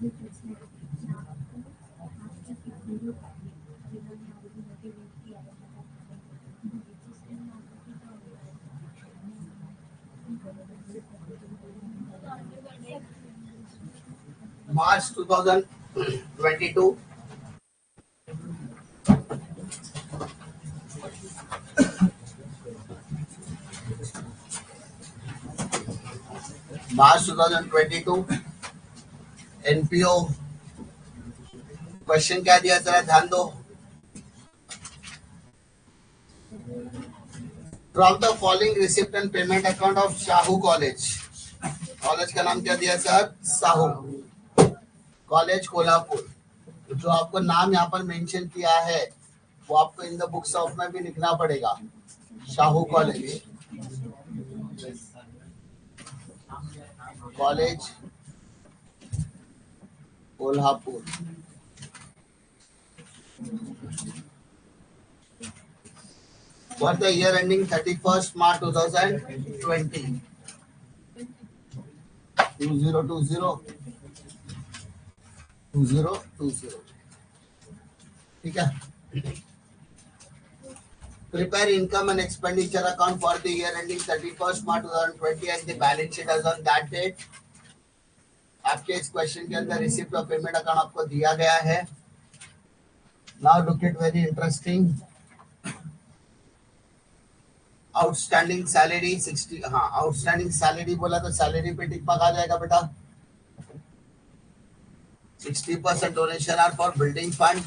March 2022. March 2022 NPO question क्या दिया जरा ध्यान दो. From the following receipt and payment account of Shahu college. College का नाम क्या दिया सर? साहू कॉलेज कोल्हापुर. जो आपको नाम यहाँ पर मेंशन किया है वो आपको इन द बुक्स ऑफ में भी लिखना पड़ेगा. Shahu college, college Kolhapur. For the year ending 31st March 2020. 2020. ठीक है. Prepare income and expenditure account for the year ending 31st March 2020 and the balance sheet as on that date. आपके इस question के अंदर रिसिप्ट और पेमेंट अकाउंट आपको दिया गया है. Now look it very interesting. Outstanding salary 60. हाँ, आउटस्टैंडिंग सैलरी बोला तो सैलरी पे टिक मार्क आ जाएगा बेटा. 60% donation are for building fund.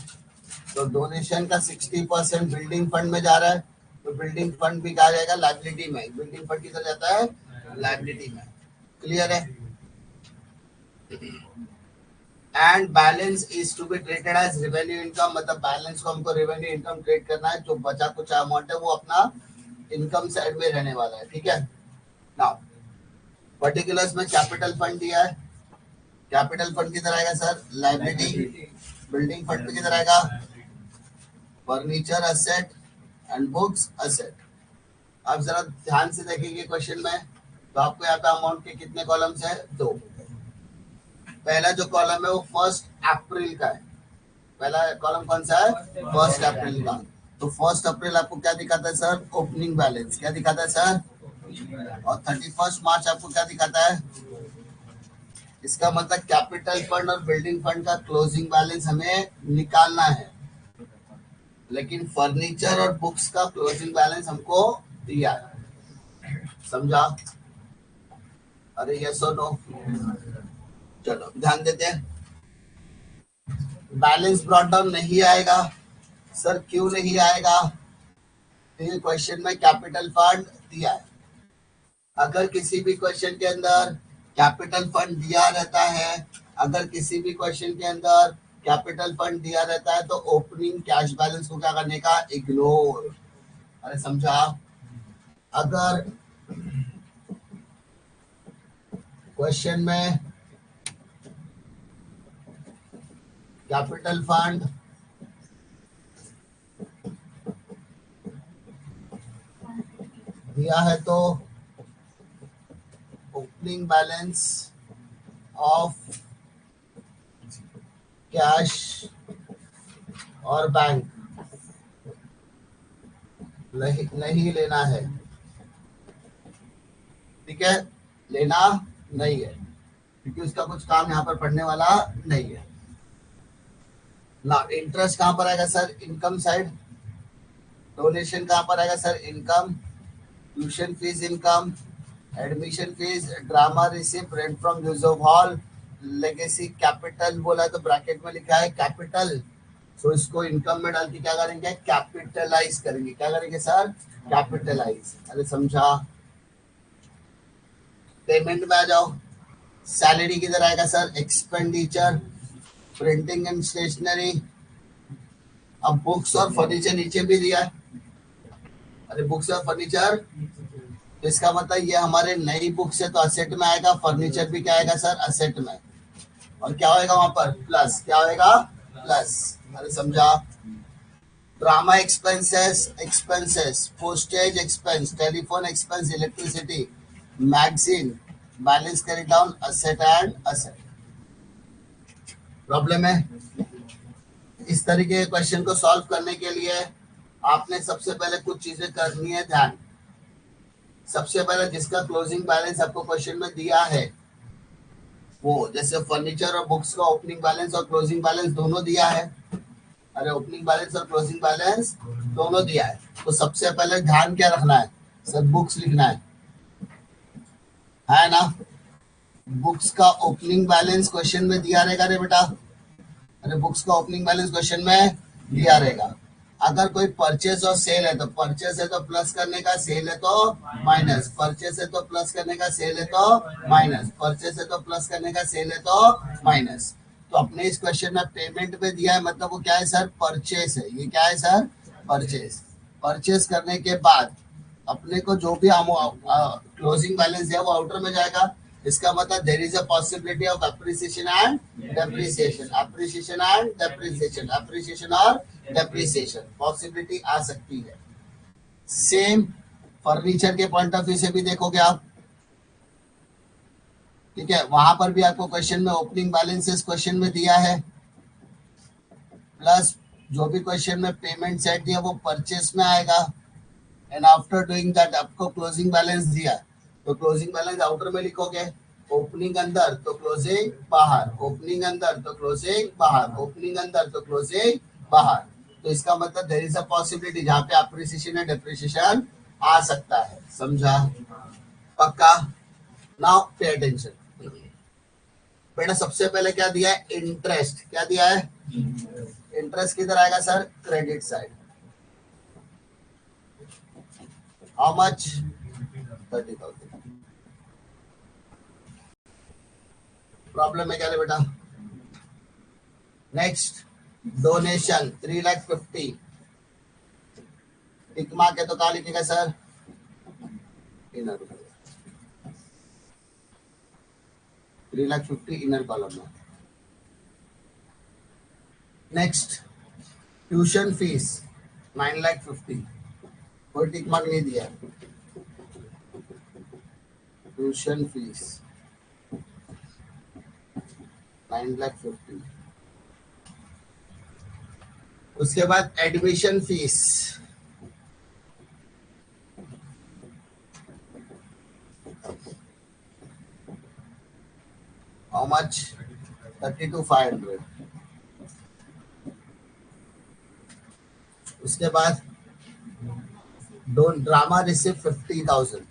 तो डोनेशन का 60% बिल्डिंग फंड में जा रहा है. तो बिल्डिंग फंड भी कहा जाएगा लायबिलिटी में. बिल्डिंग फंड किधर जाता है? लायबिलिटी में. क्लियर है? And balance is to be treated as revenue income. मतलब बैलेंस को हमको रेवेन्यू इनकम ट्रीट करना है. जो बचा कुछ अमाउंट है वो अपना इनकम साइड में रहने वाला है. ठीक है. नाउ पर्टिकुलर्स में कैपिटल फंड दिया है. कैपिटल फंड किधर आएगा सर? लायबिलिटी. बिल्डिंग फंड पे किधर आएगा? Furniture asset and books asset. अब जरा ध्यान से देखेंगे क्वेश्चन में तो आपको यहाँ पे अमाउंट के कितने कॉलम्स है? 2. पहला जो कॉलम है वो 1 अप्रैल का है. पहला कॉलम कौन सा है? 1 अप्रैल का. तो 1 अप्रैल आपको क्या दिखाता है सर? Opening balance. क्या दिखाता है सर? और 31 मार्च आपको क्या दिखाता है? इसका मतलब कैपिटल फंड और बिल्डिंग फंड का क्लोजिंग बैलेंस हमें निकालना है. लेकिन फर्नीचर और बुक्स का क्लोजिंग बैलेंस हमको दिया है. समझा? अरे यस और नो? चलो ध्यान देते हैं. बैलेंस ब्रॉट डाउन नहीं आएगा सर. क्यों नहीं आएगा? क्वेश्चन में कैपिटल फंड दिया है. अगर किसी भी क्वेश्चन के अंदर कैपिटल फंड दिया रहता है, अगर किसी भी क्वेश्चन के अंदर कैपिटल फंड दिया रहता है तो ओपनिंग कैश बैलेंस को क्या करने का? इग्नोर. अरे समझा? अगर क्वेश्चन में कैपिटल फंड दिया है तो ओपनिंग बैलेंस ऑफ कैश और बैंक नहीं लेना है. ठीक है. लेना नहीं है क्योंकि उसका कुछ काम यहाँ पर पड़ने वाला नहीं है. ना इंटरेस्ट कहाँ पर आएगा सर? Income side. डोनेशन कहाँ पर आएगा sir? Income. Tuition fees income. Admission fees, drama receipt, rent from use of hall, legacy. Capital बोला तो ब्रैकेट में लिखा है कैपिटल. सो इसको इनकम में डाल के क्या करेंगे? कैपिटलाइज करेंगे. क्या करेंगे सर? कैपिटलाइज. अरे समझा? पेमेंट में आ जाओ. सैलरी किधर आएगा sir? Expenditure. Printing and stationery. अब बुक्स और फर्नीचर नीचे भी दिया है. अरे बुक्स और फर्नीचर, इसका मतलब ये हमारे नई बुक्स है तो असेट में आएगा. फर्नीचर भी क्या आएगा सर? असेट में. और क्या होएगा वहां पर? प्लस. क्या होएगा? प्लस. अरे समझा? Drama expenses, postage expense, telephone expense, electricity, magazine, balance carry down, asset and asset. Problem है। इस तरीके के क्वेश्चन को सॉल्व करने के लिए आपने सबसे पहले कुछ चीजें करनी है ध्यान। सबसे पहले जिसका क्लोजिंग बैलेंस आपको क्वेश्चन में दिया है, वो जैसे फर्नीचर और बुक्स का ओपनिंग बैलेंस और क्लोजिंग बैलेंस दोनों दिया है। अरे ओपनिंग बैलेंस और क्लोजिंग बैलेंस दोनों दिया है, तो सबसे पहले ध्यान क्या रखना है सर, बुक्स लिखना है ना। बुक्स का ओपनिंग बैलेंस क्वेश्चन में दिया रहेगा रे बेटा। अरे बुक्स का ओपनिंग बैलेंस क्वेश्चन में दिया रहेगा। अगर कोई परचेज और सेल है तो परचेज है तो प्लस करने का, सेल है तो माइनस, परचेज है तो प्लस करने का, सेल है तो माइनस, परचेज है तो प्लस करने का, सेल है तो माइनस। तो अपने इस क्वेश्चन में पेमेंट में दिया है, मतलब वो क्या है सर, परचेज है। ये क्या है सर, परचेज। परचेज करने के बाद अपने को जो भी क्लोजिंग बैलेंस है वो आउटर में जाएगा। इसका मतलब there is a possibility of appreciation and depreciation, appreciation and depreciation, appreciation और डेप्रिसिएशन पॉसिबिलिटी आ सकती है। सेम फर्नीचर के पॉइंट ऑफ व्यू से भी देखोगे आप, ठीक है। वहां पर भी आपको क्वेश्चन में ओपनिंग बैलेंसेस क्वेश्चन में दिया है, प्लस जो भी क्वेश्चन में पेमेंट सेट दिया वो परचेस में आएगा। एंड आफ्टर डूइंग दैट आपको क्लोजिंग बैलेंस दिया, तो क्लोजिंग बैलेंस आउटर में लिखोगे, ओपनिंग अंदर तो क्लोजिंग बाहर, ओपनिंग अंदर तो क्लोजिंग बाहर, ओपनिंग अंदर तो क्लोजिंग बाहर। तो इसका मतलब देयर इज अ पॉसिबिलिटी जहां पे अप्रिसिएशन एंड डेप्रिसिएशन आ सकता है। समझा? पक्का? Now pay attention. बेटा सबसे पहले क्या दिया है, इंटरेस्ट। क्या दिया है, इंटरेस्ट किधर आएगा sir, credit side. How much, 30,000। Problem है क्या ले बेटा। Next donation 3,50,000। टिक मार्क है तो कहा लिखेगा सर, इनर 3,50,000 इनर कॉलम में। नेक्स्ट ट्यूशन फीस 9,50,000, कोई टिक मार्क नहीं दिया। Tuition fees 9,50,000। उसके बाद एडमिशन फीस, हाउ मच, 32,500। उसके बाद डोंट ड्रामा रिसिव 50,000।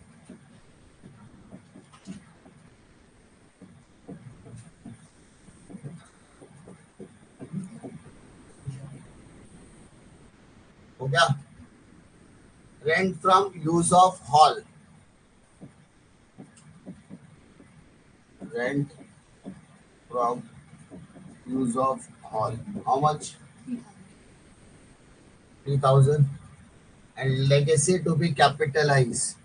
हो गया। Rent from use of hall, rent from use of hall, how much, 3,000। and legacy to be capitalized,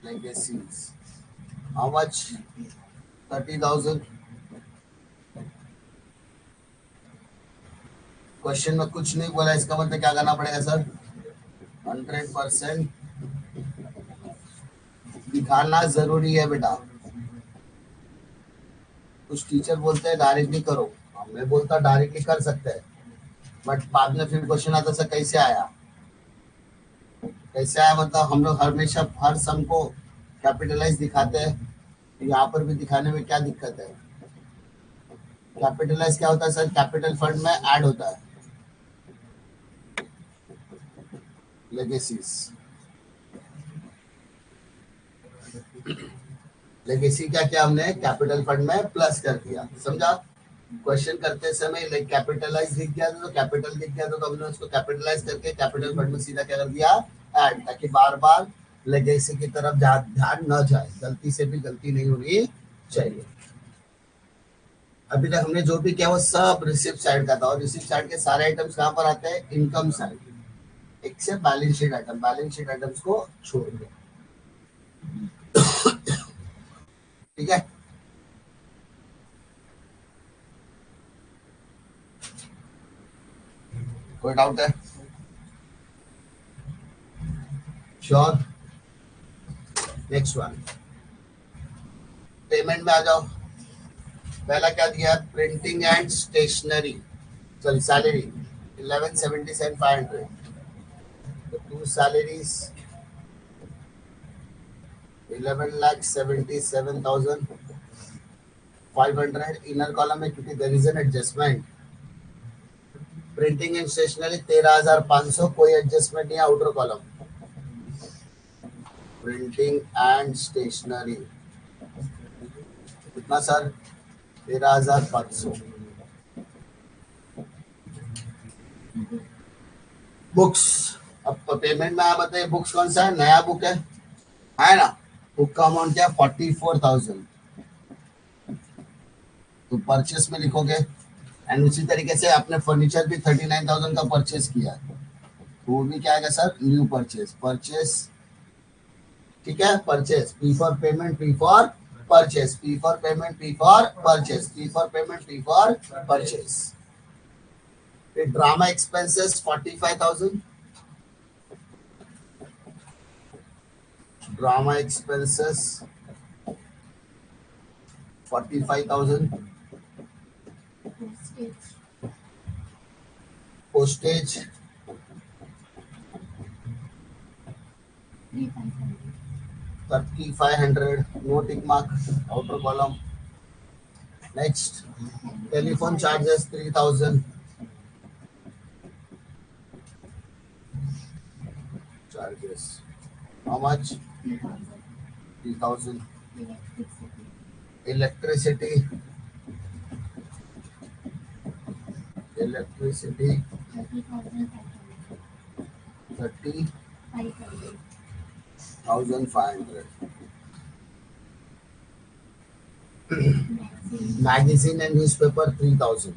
legacies, how much, 30,000। Question में कुछ नहीं बोला, इसका मतलब क्या करना पड़ेगा सर, 100% दिखाना जरूरी है बेटा। कुछ टीचर बोलते हैं डायरेक्टली करो, मैं बोलता डायरेक्टली कर सकते हैं, बट बाद में फिर क्वेश्चन आता सर कैसे आया, कैसे आया मतलब हम लोग हमेशा हर सम को कैपिटलाइज दिखाते हैं, यहाँ पर भी दिखाने में क्या दिक्कत है। कैपिटलाइज क्या होता है सर, कैपिटल फंड में ऐड होता है। लेगेसीज, लेगेसी क्या किया हमने, कैपिटल फंड में प्लस कर दिया। समझा? क्वेश्चन करते समय लाइक कैपिटलाइज दिख गया तो कैपिटल दिख गया तो हमने उसको कैपिटलाइज करके कैपिटल फंड में सीधा क्या कर दिया, ऐड, ताकि बार बार लेगेसी की तरफ ध्यान न जाए, गलती से भी गलती नहीं होनी चाहिए। अभी तक हमने जो भी किया वो सब रिसिप्ट साइड का था, और रिसिप्ट साइड के सारे आइटम्स कहाँ पर आते हैं, income side, except balance sheet item, balance sheet items को छोड़ के। ठीक है, कोई डाउट है? श्योर। नेक्स्ट वन, पेमेंट में आ जाओ। पहला क्या दिया है, प्रिंटिंग एंड स्टेशनरी, चल सैलरी 11,77,500, तो टू सैलरीज 11,77,500 इनर कॉलम में, क्योंकि there is an adjustment. Printing and stationery 13,500, कोई एडजस्टमेंट नहीं है, outer column. Printing and stationery कितना सर, 13,500। बुक्स, अब पेमेंट में आप बताइए बुक्स कौन सा है, नया बुक है ना। बुक का अमाउंट क्या है, 44,000, तो परचेस में लिखोगे। एंड उसी तरीके से आपने फर्नीचर भी 39,000 का परचेस किया है, तो वो भी क्या आएगा सर, न्यू परचेस। परचेस, ठीक है, purchase, P for payment, P for purchase, P for payment, P for purchase, P for payment, P for purchase. फिर drama expenses 45,000, drama expenses 45,000। Postage 3,500, no tick mark, outer column. Next, telephone charges 3,000, charges how much, 3,000. Electricity 30,500. Magazine and newspaper 3,000.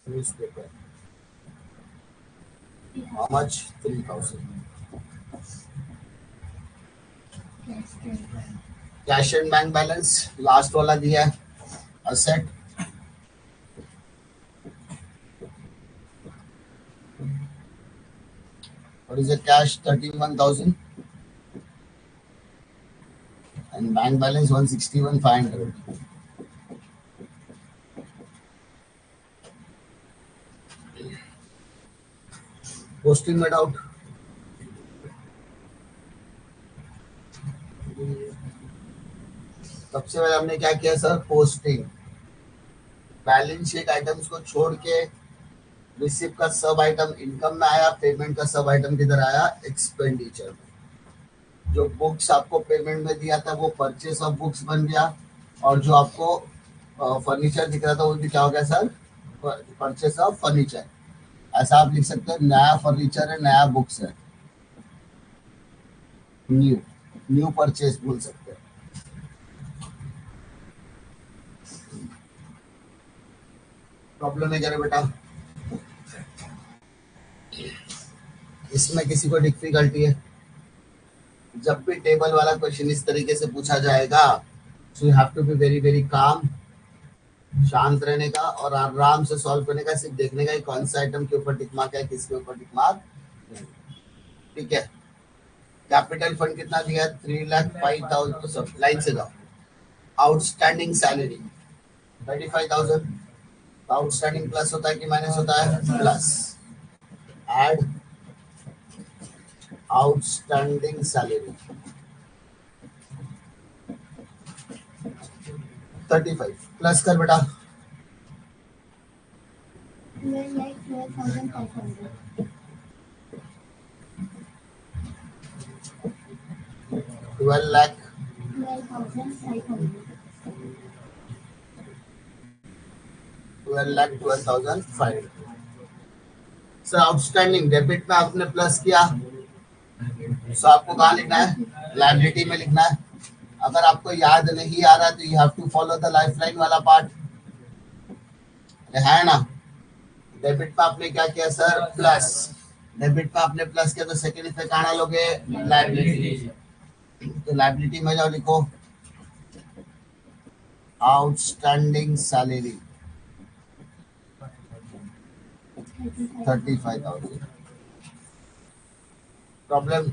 Newspaper how much, 3,000. Cash and bank balance last वाला दिया है, asset what is the cash, 31,000, and bank balance 161,500. Posting में doubt, सबसे पहले हमने क्या किया sir, posting, balance sheet items को छोड़ के रिसिप्ट का सब आइटम इनकम में आया, पेमेंट का सब आइटम किधर आया, एक्सपेंडिचर में। जो बुक्स आपको पेमेंट में दिया था वो परचेस ऑफ बुक्स बन गया, और जो आपको फर्नीचर दिख रहा था वो भी क्या हो गया सर, परचेस ऑफ फर्नीचर। ऐसा आप लिख सकते हैं, नया फर्नीचर है, नया बुक्स है, न्यू, न्यू परचेस बोल सकते हैं। प्रॉब्लम है क्या बेटा, इसमें किसी को डिफिकल्टी है? जब भी टेबल वाला क्वेश्चन इस तरीके से पूछा जाएगा, so you have to be very very calm, शांत रहने का और आराम से सॉल्व करने का, सिर्फ देखने का ही कौन सा आइटम के ऊपर टिक मार्क है, किसके ऊपर टिक मार्क, ठीक है। कैपिटल फंड कितना दिया, 3,05,000, तो सब लाइन से जाओ। आउटस्टैंडिंग सैलरी 35,000, आउटस्टैंडिंग प्लस होता है कि माइनस होता है, plus. Add outstanding salary 35, plus कर बेटा, 12,12,500। सर आउटस्टैंडिंग डेबिट में आपने प्लस किया, सो आपको कहाँ लिखना है, लायबिलिटी में लिखना है। अगर आपको याद नहीं आ रहा तो you have to follow the lifeline वाला पार्ट, है ना। डेबिट पे आपने क्या किया सर, प्लस, डेबिट पे आपने प्लस किया तो सेकंड इफेक्ट कहाँ डालोगे, लायबिलिटी, तो लायबिलिटी में जाओ, लिखो आउटस्टैंडिंग सैलरी 35,000। प्रॉब्लम,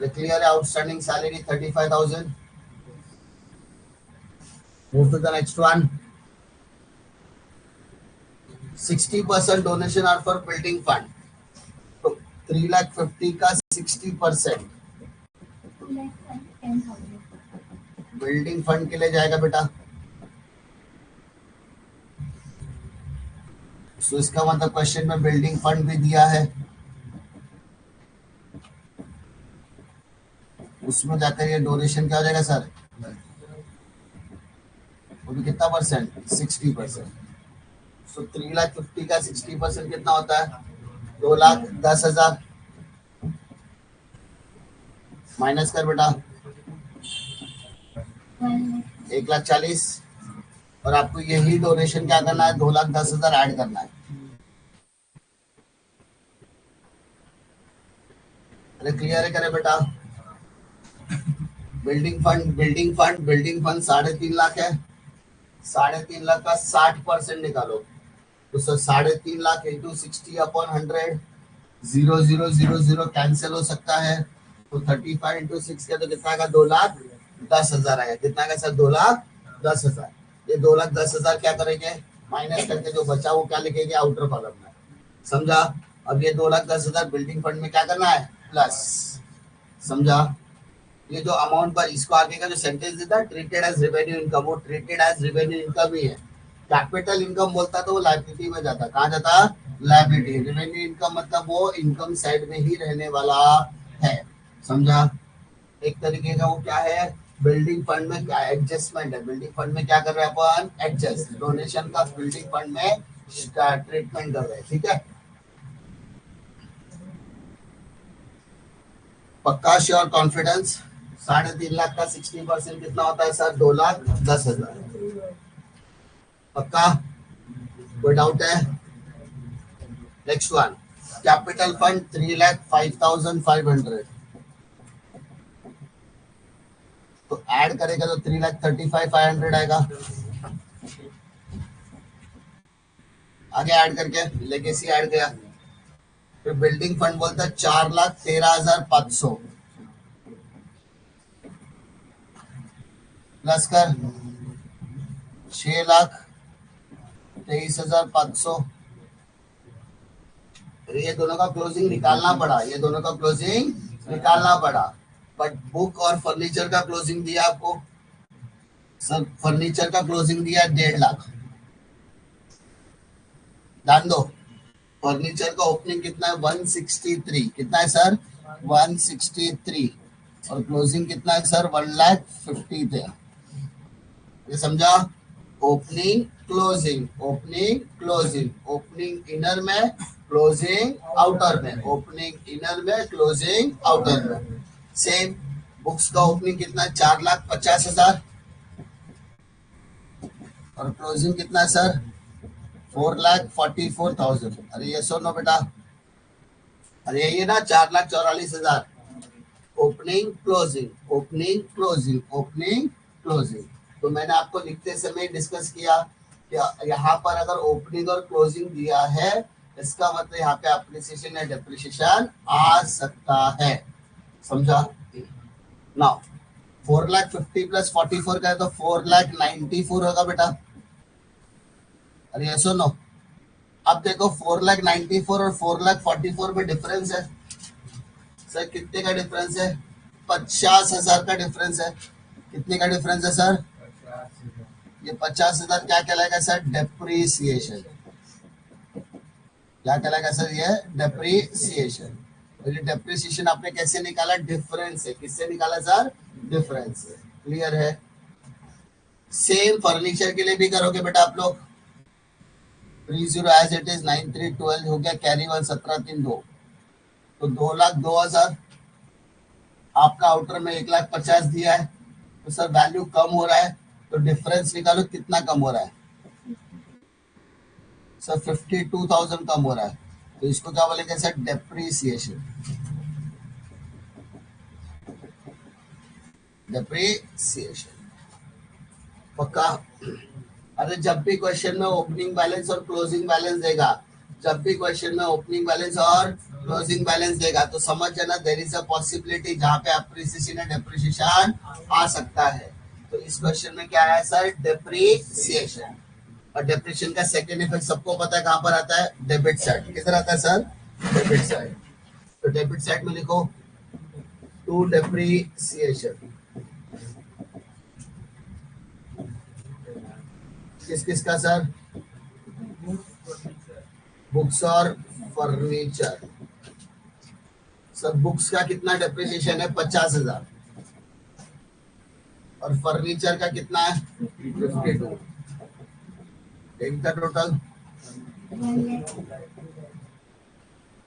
क्लियर है? Outstanding salary 35,000. Move to the next one. 60% donation are for building fund. तो 3,50,000 का 60% बिल्डिंग फंड के लिए जाएगा बेटा. सो इसका मतलब क्वेश्चन में बिल्डिंग फंड भी दिया है, उसमें जाकर ये डोनेशन क्या हो जाएगा सर? वो भी कितना परसेंट? 60%. सो 3,50,000 का 60% कितना होता है? 2,10,000. माइनस कर बेटा 1,40,000. और आपको यही डोनेशन क्या करना है? 2,10,000 ऐड करना है. अरे क्लियर है? करे बेटा. बिल्डिंग फंड 3.5 लाख है. 3.5 लाख का 60% निकालो. तो सर 3.5 लाख इंटू 60/100. 0,000 कैंसिल हो सकता है. तो 35 इंटू 6 का तो कितना का? 2,10,000 आएगा. कितना का सर? 2,10,000. ये 2,10,000 क्या करेंगे? माइनस करके जो बचा वो क्या लिखेंगे? आउटर कॉलम में. समझा? अब ये 2,10,000 बिल्डिंग फंड में क्या करना है? प्लस. समझा? ये जो अमाउंट पर इसको आगे का जो सेंटेंस देता है ट्रीटेड एज रेवेन्यू इनकम, वो ट्रीटेड एज रेवेन्यू इनकम ही है. कैपिटल इनकम बोलता तो वो लायबिलिटी में जाता. कहाँ जाता? लायबिलिटी. रेवेन्यू इनकम मतलब वो इनकम साइड में ही रहने वाला है. समझा? एक तरीके का वो क्या है? बिल्डिंग फंड में क्या एडजस्टमेंट है? बिल्डिंग फंड में क्या कर रहे हैं अपन? एडजस्ट. डोनेशन का बिल्डिंग फंड में ट्रीटमेंट कर रहे हैं. ठीक है? पक्का? श्योर? कॉन्फिडेंस? 3.5 लाख का 60% कितना होता है सर? 2,10,000. पक्का? कोई डाउट है? Next one. Capital fund 3,05,500. तो ऐड करेगा तो 3,35,500 आएगा. आगे ऐड करके लेगेसी ऐड किया. फिर बिल्डिंग फंड बोलता है 4,13,500 प्लस कर 6,23,500. ये दोनों का क्लोजिंग निकालना पड़ा. ये दोनों का क्लोजिंग निकालना पड़ा. बट बुक और फर्नीचर का क्लोजिंग दिया आपको. सर फर्नीचर का क्लोजिंग दिया 1.5 लाख. ध्यान दो. फर्नीचर का ओपनिंग कितना है? 163. कितना है सर? 163. और क्लोजिंग कितना है सर? 1,50,000 थे. ये समझा? Opening closing, opening closing, opening inner में, क्लोजिंग आउटर में, ओपनिंग इनर में, क्लोजिंग आउटर में. सेम बुक्स का ओपनिंग कितना है? 4,50,000. और क्लोजिंग कितना है सर? 4,44,000. अरे ये सुनो बेटा. अरे ये ना 4,44,000. Opening closing, opening closing, opening closing. तो मैंने आपको लिखते समय डिस्कस किया कि यहाँ पर अगर ओपनिंग और क्लोजिंग दिया है इसका मतलब यहाँ पे अप्रिसिएशन या डेप्रिसिएशन आ सकता है. समझा? नाउ 4,50,000 प्लस 44 का है तो 4,94,000 होगा बेटा. अरे ये सुनो. अब देखो 4,94,000 और 4,44,000 में डिफरेंस है. सर कितने का डिफरेंस है? 50,000 का डिफरेंस है. कितने का डिफरेंस है सर? ये 50,000 क्या कहलाएगा सर? डेप्रीसिएशन. क्या कहलाएगा सर? ये डेप्रीसिएशन. और ये डेप्रीसिएशन आपने कैसे निकाला? डिफरेंस है. किससे निकाला सर? डिफरेंस से. क्लियर है? सेम फर्नीचर के लिए भी करोगे बेटा आप लोग. 30 एज इट इज 9312 हो गया. कैरी 1 17,302 तो 2,02,000. आपका आउटर में 1,50,000 दिया है तो सर वैल्यू कम हो रहा है तो डिफरेंस निकालो. कितना कम हो रहा है सर? 52,000 कम हो रहा है. तो इसको क्या बोलेंगे सर? डेप्रीसिएशन. डेप्रीसिएशन. पक्का? अरे जब भी क्वेश्चन में ओपनिंग बैलेंस और क्लोजिंग बैलेंस देगा, जब भी क्वेश्चन में ओपनिंग बैलेंस और क्लोजिंग बैलेंस देगा तो समझ जाना देयर इज अ पॉसिबिलिटी जहां पे अप्रिसिएशन एंड डेप्रिसिएशन आ सकता है। तो इस क्वेश्चन में क्या है सर, डेप्रिसिएशन। और डेप्रिसिएशन का सेकंड इफेक्ट सबको पता है कहां पर आता है, डेबिट साइड। किधर आता है सर, डेबिट साइड। तो डेबिट साइड में लिखो टू डेप्रिसिएशन। किस किस का सर, बुक्स और फर्नीचर। सर बुक्स का कितना डेप्रिसिएशन है, 50,000। और फर्नीचर का कितना है, 52। Take the total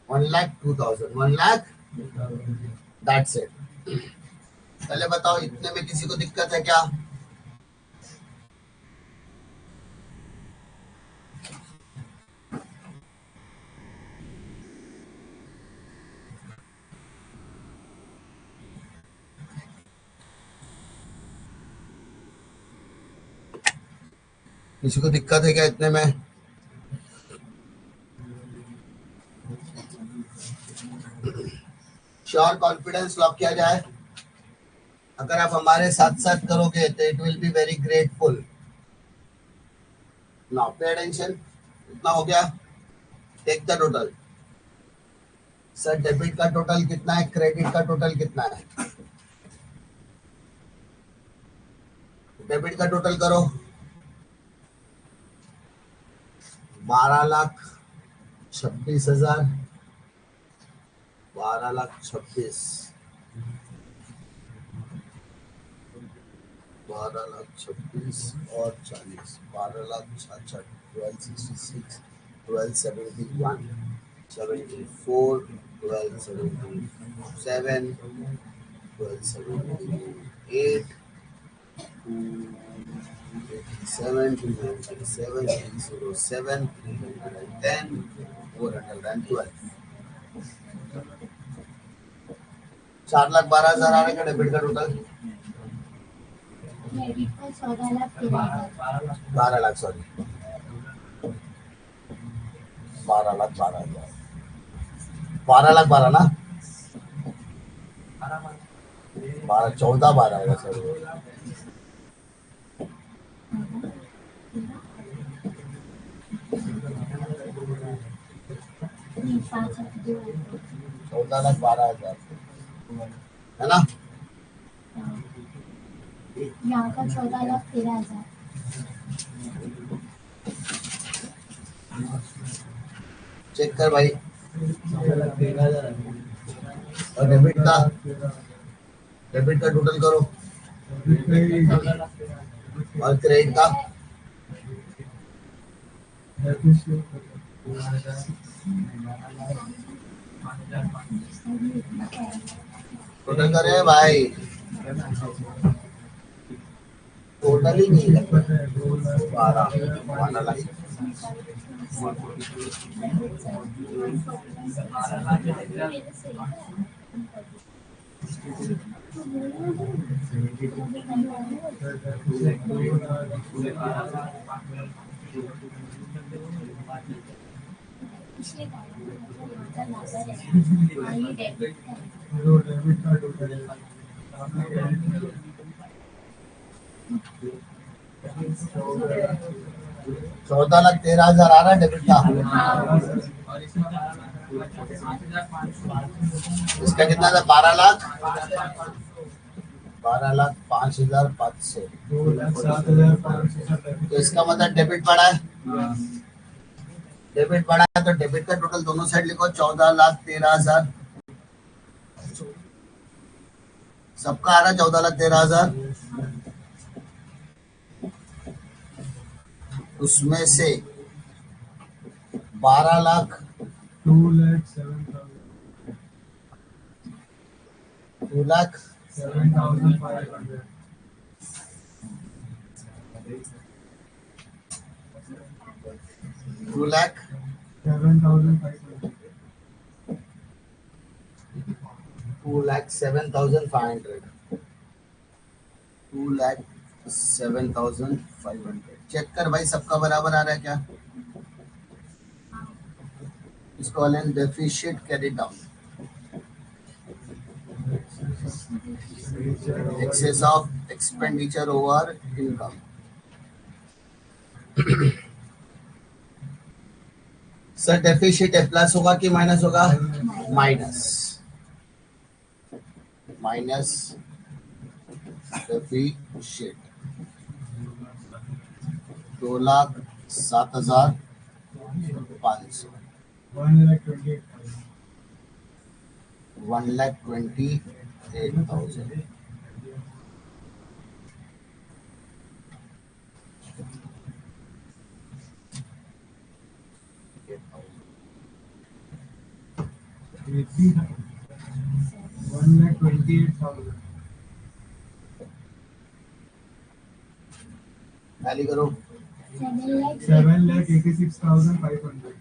1,02,000। 1,00,000, that's it. पहले बताओ इतने में किसी को दिक्कत है क्या? किसी को दिक्कत है क्या इतने में? श्योर कॉन्फिडेंस लॉक किया जाए। अगर आप हमारे साथ साथ करोगे तो it will be very grateful. Now pay attention. कितना हो गया, take the total. Sir debit का टोटल कितना है, क्रेडिट का टोटल कितना है? डेबिट का टोटल करो, 12,26,000। 12,26,000, 12,26,000 और 40, 12,66,000, 12,66, 12,71, 74, 12,77, 12,78, 87, 307, 307, 310, 412। 4,12,000 आ रहा है डेबिट का टोटल। क्रेडिट का 14,13,000। 12,00,000 सॉरी, 12,12,000। 12,12,000 ना, 14,12 है सर। नहीं, 5,2,000 14,12,000 है ना। यहाँ का 14,13,000। चेक कर भाई। और डेबिट का टोटल करो और क्रेडिट का टोटल करे भाई। टोटल ही नहीं है, 12,00,000। पिछले डेबिट का 14,13,000 आ रहा है डेबिट का। इसका कितना था, 12,00,000, 12,05,500। तो इसका मतलब डेबिट बढ़ा है। डेबिट बढ़ा है तो डेबिट का टोटल दोनों साइड लिखो 14,13,000। सबका आ रहा है 14,13,000। उसमें से 12,00,000 2,07,500 2,07,500। चेक कर भाई सबका बराबर आ रहा है क्या? It's called an deficit carry down. Excess of expenditure over income. Sir deficit है, प्लस होगा कि माइनस होगा? माइनस. Minus deficit 2,07,500. 1,28,000. टैली करो. 7,86,500.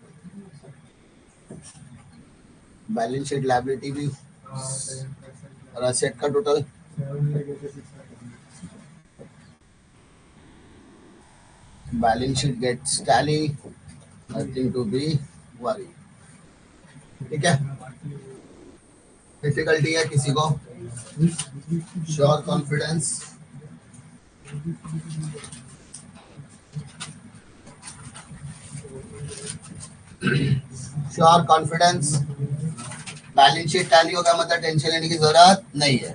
बैलेंस शीट लायबिलिटी भी और असेट का total 7,86,500. Balance sheet gets tally, nothing to be worry. ठीक है. डिफिकल्टी है किसी को? Sure confidence. Sure confidence. Balance sheet tally होगा मतलब टेंशन लेने की जरूरत नहीं है.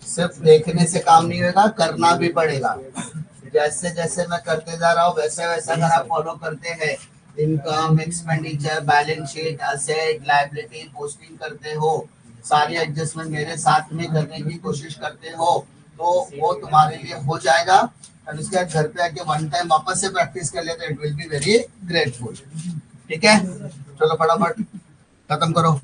सिर्फ देखने से काम नहीं होगा, करना भी पड़ेगा. जैसे जैसे मैं करते जा रहा हूँ वैसे वैसे अगर आप फॉलो करते हैं, income, expenditure, balance sheet, asset, liability, posting करते हो, सारी एडजस्टमेंट मेरे साथ में करने की कोशिश करते हो, तो वो तुम्हारे लिए हो जाएगा. और उसके बाद घर पे आके वन टाइम वापस से प्रैक्टिस कर ले तो it will be very grateful. ठीक है, चलो फटाफट खत्म करो.